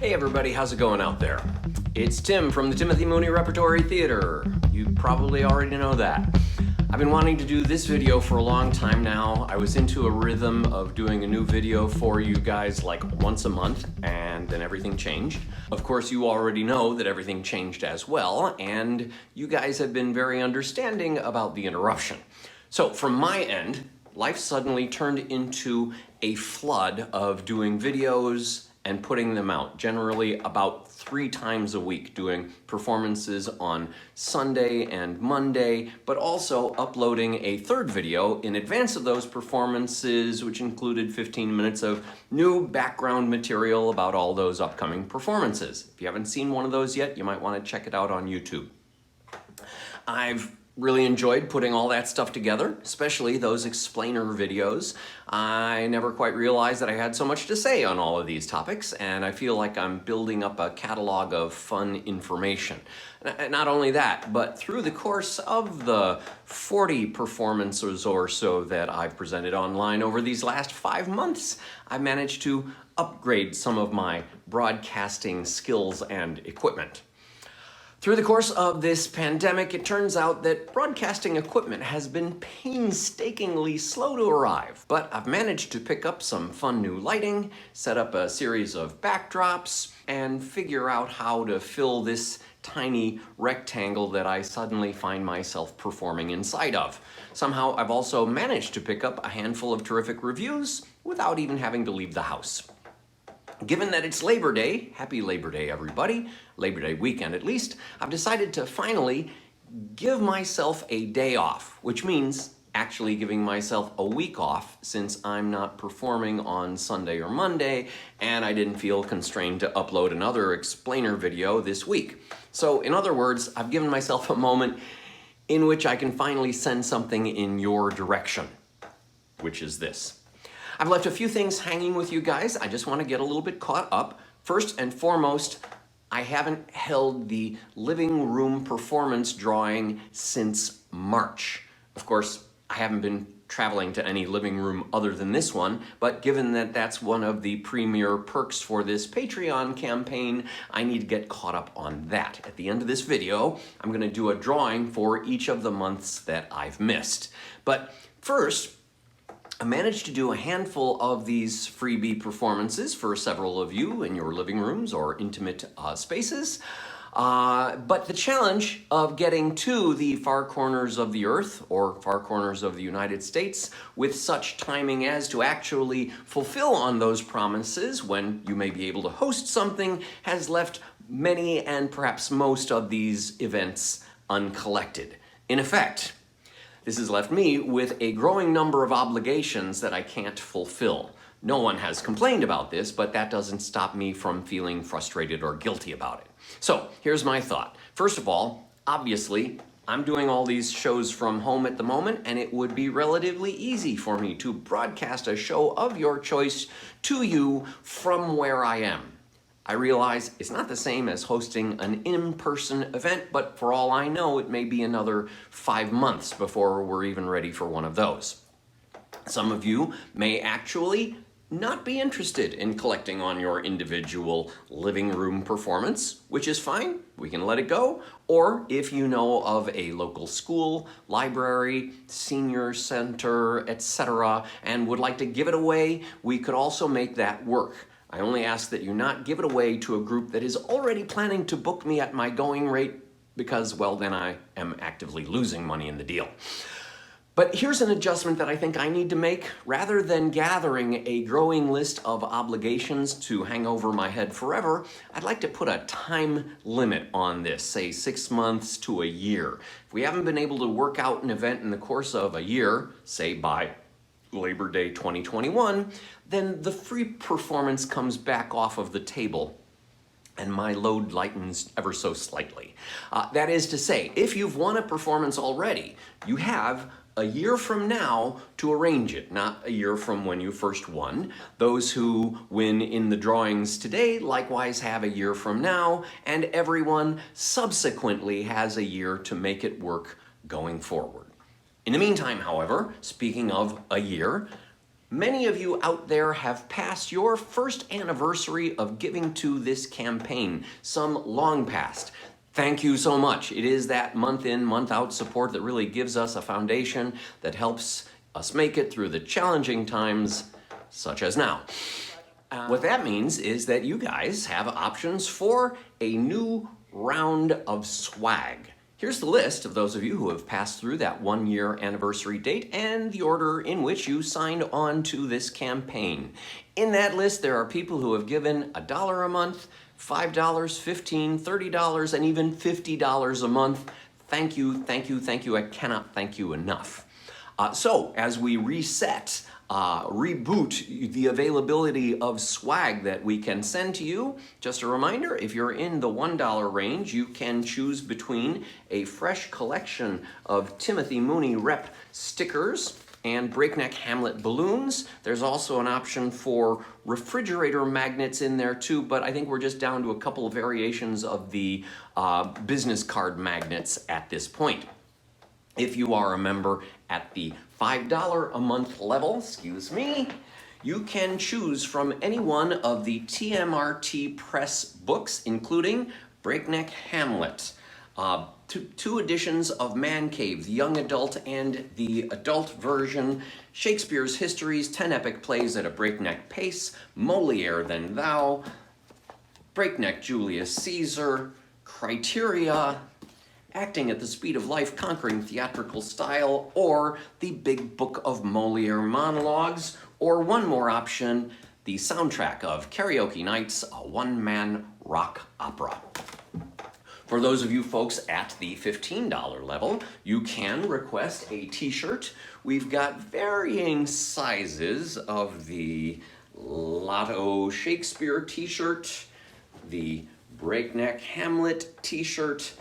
Hey everybody, how's it going out there? It's Tim from the Timothy Mooney Repertory Theater. You probably already know that. I've been wanting to do this video for a long time now. I was into a rhythm of doing a new video for you guys like once a month, and then everything changed. Of course, you already know that everything changed as well, and you guys have been very understanding about the interruption. So from my end, life suddenly turned into a flood of doing videos and putting them out, generally about 3 times a week, doing performances on Sunday and Monday, but also uploading a third video in advance of those performances, which included 15 minutes of new background material about all those upcoming performances. If you haven't seen one of those yet, you might want to check it out on YouTube. I've really enjoyed putting all that stuff together, especially those explainer videos. I never quite realized that I had so much to say on all of these topics, and I feel like I'm building up a catalog of fun information. Not only that, but through the course of the 40 performances or so that I've presented online over these last 5 months, I've managed to upgrade some of my broadcasting skills and equipment. Through the course of this pandemic, it turns out that broadcasting equipment has been painstakingly slow to arrive. But I've managed to pick up some fun new lighting, set up a series of backdrops, and figure out how to fill this tiny rectangle that I suddenly find myself performing inside of. Somehow, I've also managed to pick up a handful of terrific reviews without even having to leave the house. Given that it's Labor Day, happy Labor Day everybody, Labor Day weekend at least, I've decided to finally give myself a day off, which means actually giving myself a week off since I'm not performing on Sunday or Monday and I didn't feel constrained to upload another explainer video this week. So in other words, I've given myself a moment in which I can finally send something in your direction, which is this. I've left a few things hanging with you guys. I just want to get a little bit caught up. First and foremost, I haven't held the living room performance drawing since March. Of course, I haven't been traveling to any living room other than this one, but given that that's one of the premier perks for this Patreon campaign, I need to get caught up on that. At the end of this video, I'm going to do a drawing for each of the months that I've missed. But first, I managed to do a handful of these freebie performances for several of you in your living rooms or intimate spaces. But the challenge of getting to the far corners of the earth or far corners of the United States with such timing as to actually fulfill on those promises when you may be able to host something has left many and perhaps most of these events uncollected. In effect, this has left me with a growing number of obligations that I can't fulfill. No one has complained about this, but that doesn't stop me from feeling frustrated or guilty about it. So here's my thought. First of all, obviously, I'm doing all these shows from home at the moment, and it would be relatively easy for me to broadcast a show of your choice to you from where I am. I realize it's not the same as hosting an in-person event, but for all I know, it may be another 5 months before we're even ready for one of those. Some of you may actually not be interested in collecting on your individual living room performance, which is fine, we can let it go. Or if you know of a local school, library, senior center, etc., and would like to give it away, we could also make that work. I only ask that you not give it away to a group that is already planning to book me at my going rate because, well, then I am actively losing money in the deal. But here's an adjustment that I think I need to make. Rather than gathering a growing list of obligations to hang over my head forever, I'd like to put a time limit on this, say 6 months to a year. If we haven't been able to work out an event in the course of a year, say by Labor Day 2021, then the free performance comes back off of the table and my load lightens ever so slightly. That is to say, if you've won a performance already, you have a year from now to arrange it, not a year from when you first won. Those who win in the drawings today likewise have a year from now, and everyone subsequently has a year to make it work going forward. In the meantime, however, speaking of a year, Many of you out there have passed your first anniversary of giving to this campaign, some long past. Thank you so much. It is that month in, month out support that really gives us a foundation that helps us make it through the challenging times such as now. What that means is that you guys have options for a new round of swag. Here's the list of those of you who have passed through that 1-year anniversary date and the order in which you signed on to this campaign. In that list, there are people who have given $1 a month, $5, $15, $30, and even $50 a month. Thank you, thank you, thank you. I cannot thank you enough. So as we reset, reboot the availability of swag that we can send to you, just a reminder, if you're in the $1 range, you can choose between a fresh collection of Timothy Mooney rep stickers and Breakneck Hamlet balloons. There's also an option for refrigerator magnets in there too, but I think we're just down to a couple of variations of the business card magnets at this point. If you are a member at the $5 a month level, you can choose from any one of the TMRT press books, including Breakneck Hamlet, two editions of Man Cave, the young adult and the adult version, Shakespeare's Histories, 10 epic plays at a breakneck pace, Moliere Than Thou, Breakneck Julius Caesar, Criteria, Acting at the Speed of Life, Conquering Theatrical Style, or the Big Book of Moliere Monologues, or one more option, the soundtrack of Karaoke Nights, a one-man rock opera. For those of you folks at the $15 level, you can request a t-shirt. We've got varying sizes of the Lotto Shakespeare t-shirt, the Breakneck Hamlet t-shirt,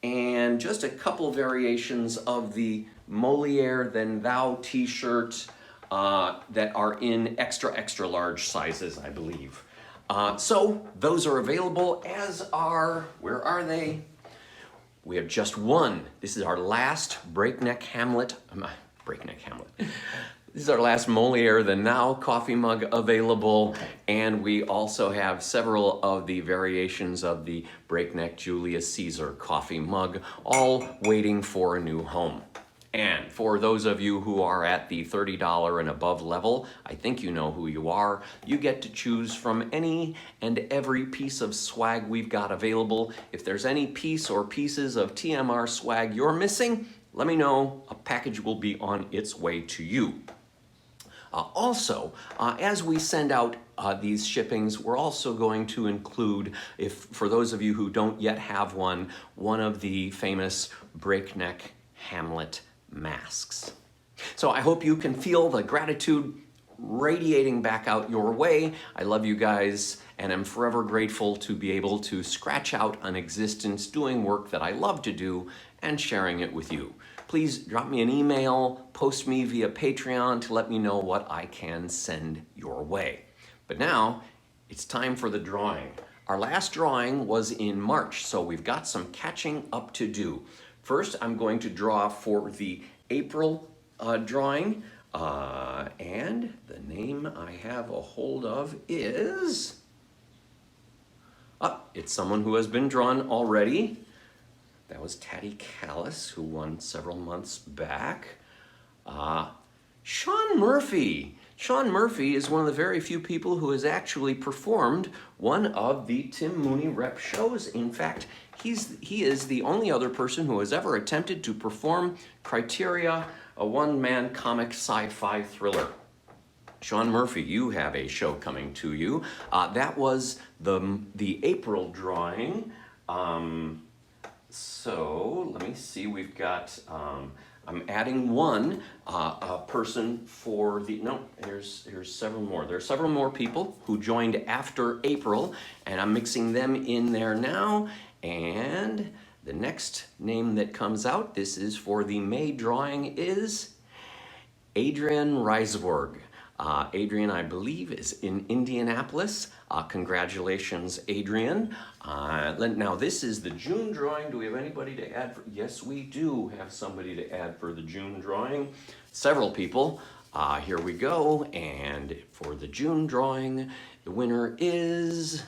and just a couple variations of the Moliere Than Thou t-shirt that are in extra large sizes, I believe. So those are available, as are, where are they? We have just one. This is our last Breakneck Hamlet. This is our last Moliere Than Thou coffee mug available, and we also have several of the variations of the Breakneck Julius Caesar coffee mug, all waiting for a new home. And for those of you who are at the $30 and above level, I think you know who you are. You get to choose from any and every piece of swag we've got available. If there's any piece or pieces of TMR swag you're missing, let me know. A package will be on its way to you. Also, as we send out these shippings, we're also going to include, for those of you who don't yet have one of the famous Breakneck Hamlet masks. So I hope you can feel the gratitude radiating back out your way. I love you guys, and I'm forever grateful to be able to scratch out an existence doing work that I love to do and sharing it with you. Please drop me an email, post me via Patreon to let me know what I can send your way. But now, it's time for the drawing. Our last drawing was in March, so we've got some catching up to do. First, I'm going to draw for the April drawing, and the name I have a hold of is... it's someone who has been drawn already. That was Taddy Callis, who won several months back. Sean Murphy. Sean Murphy is one of the very few people who has actually performed one of the Tim Mooney rep shows. In fact, he is the only other person who has ever attempted to perform Criteria, a one-man comic sci-fi thriller. Sean Murphy, you have a show coming to you. That was the April drawing. So let me see, we've got, I'm adding one person for the, no, here's several more. There are several more people who joined after April, and I'm mixing them in there now. And the next name that comes out, this is for the May drawing, is Adrian Reisberg. Adrian, I believe, is in Indianapolis. Congratulations, Adrian. Now, this is the June drawing. Do we have anybody to add? Yes, we do have somebody to add for the June drawing. Several people. Here we go, and for the June drawing, the winner is,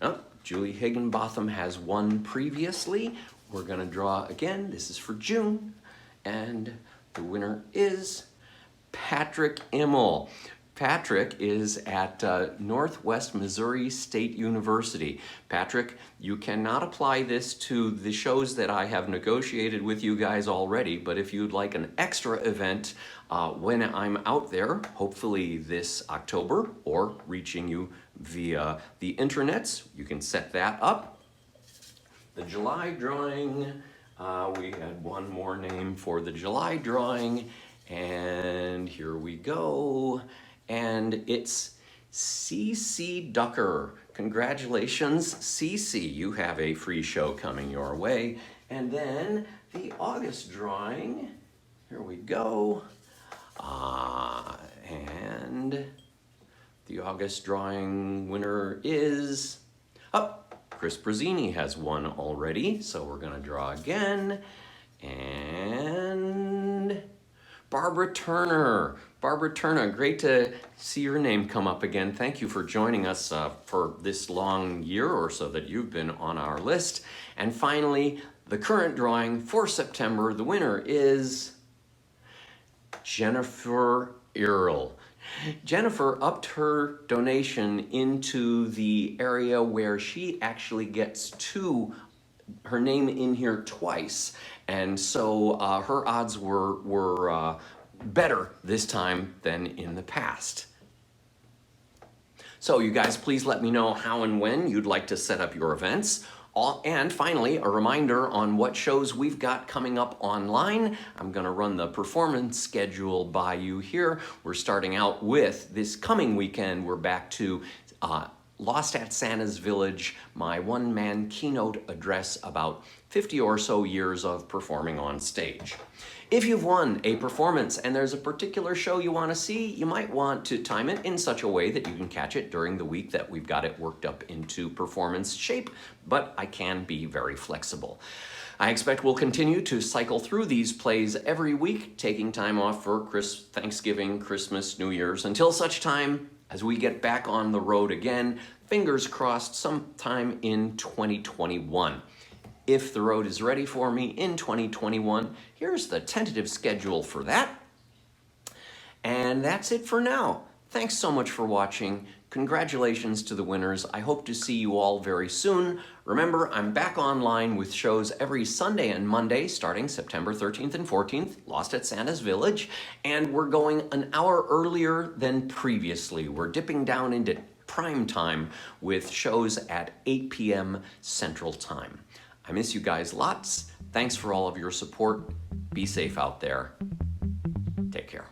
oh, Julie Higginbotham has won previously. We're gonna draw again. This is for June, and the winner is Patrick Immel. Patrick is at Northwest Missouri State University. Patrick, you cannot apply this to the shows that I have negotiated with you guys already, but if you'd like an extra event when I'm out there, hopefully this October, or reaching you via the internets, you can set that up. The July drawing, we had one more name for the July drawing, and here we go. And it's CC Ducker. Congratulations, CC. You have a free show coming your way. And then the August drawing, here we go. And the August drawing winner is, Chris Brazzini has won already, so we're gonna draw again. And Barbara Turner. Barbara Turner, great to see your name come up again. Thank you for joining us for this long year or so that you've been on our list. And finally, the current drawing for September, the winner is Jennifer Earle. Jennifer upped her donation into the area where she actually gets her name in here twice. And so her odds were better this time than in the past. So you guys, please let me know how and when you'd like to set up your events. And finally, a reminder on what shows we've got coming up online. I'm gonna run the performance schedule by you here. We're starting out with this coming weekend. We're back to Lost at Santa's Village, my one-man keynote address about 50 or so years of performing on stage. If you've won a performance and there's a particular show you want to see, you might want to time it in such a way that you can catch it during the week that we've got it worked up into performance shape, but I can be very flexible. I expect we'll continue to cycle through these plays every week, taking time off for Thanksgiving, Christmas, New Year's, until such time as we get back on the road again, fingers crossed, sometime in 2021. If the road is ready for me in 2021, here's the tentative schedule for that. And that's it for now. Thanks so much for watching. Congratulations to the winners. I hope to see you all very soon. Remember, I'm back online with shows every Sunday and Monday, starting September 13th and 14th, Lost at Santa's Village. And we're going an hour earlier than previously. We're dipping down into prime time with shows at 8 p.m. Central Time. I miss you guys lots. Thanks for all of your support. Be safe out there. Take care.